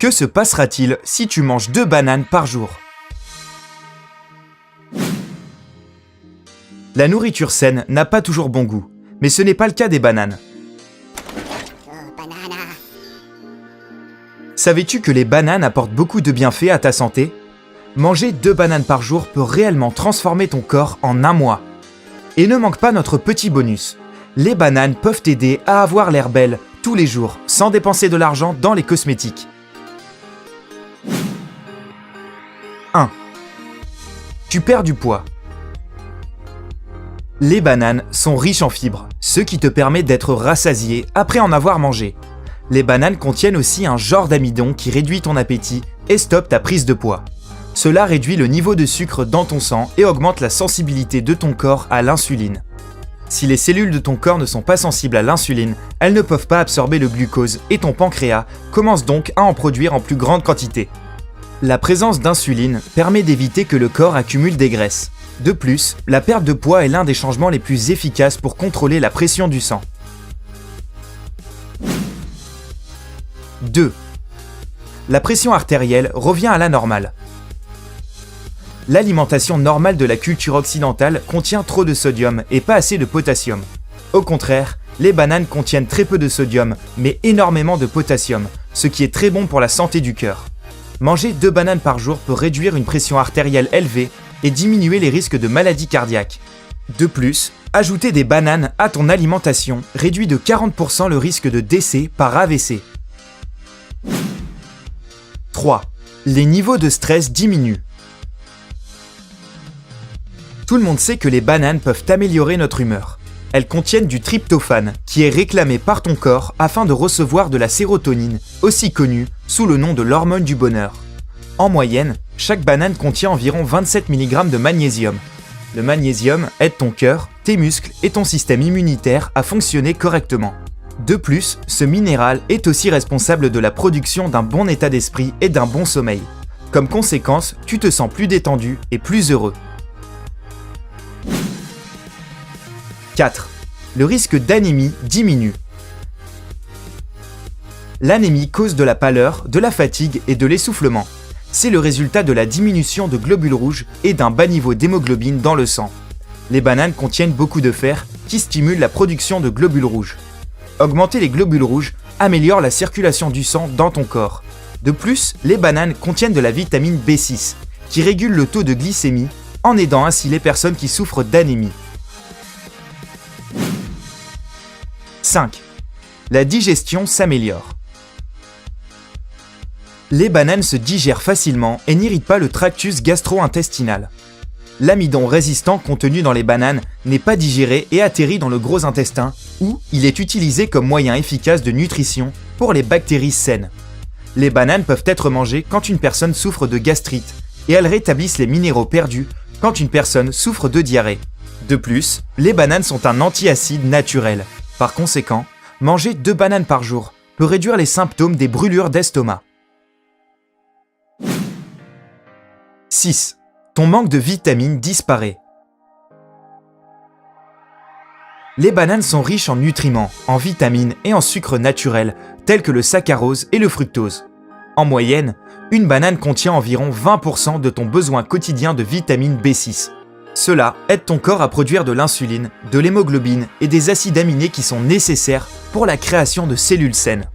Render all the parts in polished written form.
Que se passera-t-il si tu manges 2 bananes par jour? La nourriture saine n'a pas toujours bon goût, mais ce n'est pas le cas des bananes. Savais-tu que les bananes apportent beaucoup de bienfaits à ta santé? Manger 2 bananes par jour peut réellement transformer ton corps en un mois. Et ne manque pas notre petit bonus. Les bananes peuvent t'aider à avoir l'air belle tous les jours, sans dépenser de l'argent dans les cosmétiques. 1. Tu perds du poids. Les bananes sont riches en fibres, ce qui te permet d'être rassasié après en avoir mangé. Les bananes contiennent aussi un genre d'amidon qui réduit ton appétit et stoppe ta prise de poids. Cela réduit le niveau de sucre dans ton sang et augmente la sensibilité de ton corps à l'insuline. Si les cellules de ton corps ne sont pas sensibles à l'insuline, elles ne peuvent pas absorber le glucose et ton pancréas commence donc à en produire en plus grande quantité. La présence d'insuline permet d'éviter que le corps accumule des graisses. De plus, la perte de poids est l'un des changements les plus efficaces pour contrôler la pression du sang. 2. La pression artérielle revient à la normale. L'alimentation normale de la culture occidentale contient trop de sodium et pas assez de potassium. Au contraire, les bananes contiennent très peu de sodium, mais énormément de potassium, ce qui est très bon pour la santé du cœur. Manger 2 bananes par jour peut réduire une pression artérielle élevée et diminuer les risques de maladies cardiaques. De plus, ajouter des bananes à ton alimentation réduit de 40% le risque de décès par AVC. 3. Les niveaux de stress diminuent. Tout le monde sait que les bananes peuvent améliorer notre humeur. Elles contiennent du tryptophane, qui est réclamé par ton corps afin de recevoir de la sérotonine, aussi connue sous le nom de l'hormone du bonheur. En moyenne, chaque banane contient environ 27 mg de magnésium. Le magnésium aide ton cœur, tes muscles et ton système immunitaire à fonctionner correctement. De plus, ce minéral est aussi responsable de la production d'un bon état d'esprit et d'un bon sommeil. Comme conséquence, tu te sens plus détendu et plus heureux. 4. Le risque d'anémie diminue. L'anémie cause de la pâleur, de la fatigue et de l'essoufflement. C'est le résultat de la diminution de globules rouges et d'un bas niveau d'hémoglobine dans le sang. Les bananes contiennent beaucoup de fer qui stimule la production de globules rouges. Augmenter les globules rouges améliore la circulation du sang dans ton corps. De plus, les bananes contiennent de la vitamine B6 qui régule le taux de glycémie en aidant ainsi les personnes qui souffrent d'anémie. 5. La digestion s'améliore. Les bananes se digèrent facilement et n'irritent pas le tractus gastro-intestinal. L'amidon résistant contenu dans les bananes n'est pas digéré et atterrit dans le gros intestin où il est utilisé comme moyen efficace de nutrition pour les bactéries saines. Les bananes peuvent être mangées quand une personne souffre de gastrite et elles rétablissent les minéraux perdus quand une personne souffre de diarrhée. De plus, les bananes sont un antiacide naturel. Par conséquent, manger 2 bananes par jour peut réduire les symptômes des brûlures d'estomac. 6. Ton manque de vitamines disparaît. Les bananes sont riches en nutriments, en vitamines et en sucres naturels, tels que le saccharose et le fructose. En moyenne, une banane contient environ 20% de ton besoin quotidien de vitamine B6. Cela aide ton corps à produire de l'insuline, de l'hémoglobine et des acides aminés qui sont nécessaires pour la création de cellules saines.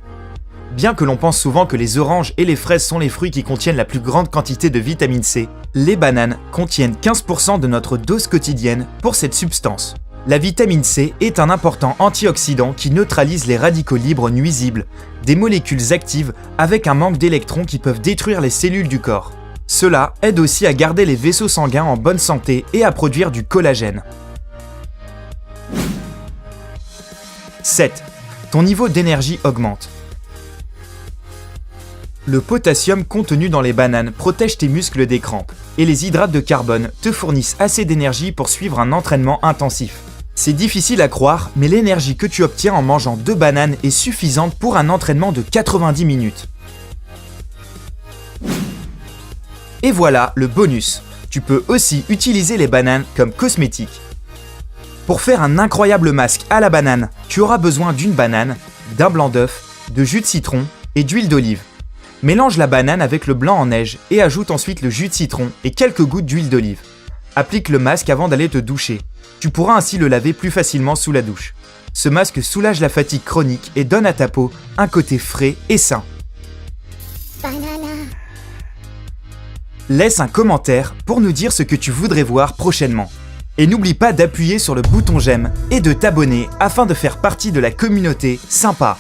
Bien que l'on pense souvent que les oranges et les fraises sont les fruits qui contiennent la plus grande quantité de vitamine C, les bananes contiennent 15% de notre dose quotidienne pour cette substance. La vitamine C est un important antioxydant qui neutralise les radicaux libres nuisibles, des molécules actives avec un manque d'électrons qui peuvent détruire les cellules du corps. Cela aide aussi à garder les vaisseaux sanguins en bonne santé et à produire du collagène. 7. Ton niveau d'énergie augmente. Le potassium contenu dans les bananes protège tes muscles des crampes, et les hydrates de carbone te fournissent assez d'énergie pour suivre un entraînement intensif. C'est difficile à croire, mais l'énergie que tu obtiens en mangeant 2 bananes est suffisante pour un entraînement de 90 minutes. Et voilà le bonus. Tu peux aussi utiliser les bananes comme cosmétiques. Pour faire un incroyable masque à la banane, tu auras besoin d'une banane, d'un blanc d'œuf, de jus de citron et d'huile d'olive. Mélange la banane avec le blanc en neige et ajoute ensuite le jus de citron et quelques gouttes d'huile d'olive. Applique le masque avant d'aller te doucher. Tu pourras ainsi le laver plus facilement sous la douche. Ce masque soulage la fatigue chronique et donne à ta peau un côté frais et sain. Laisse un commentaire pour nous dire ce que tu voudrais voir prochainement. Et n'oublie pas d'appuyer sur le bouton j'aime et de t'abonner afin de faire partie de la communauté sympa.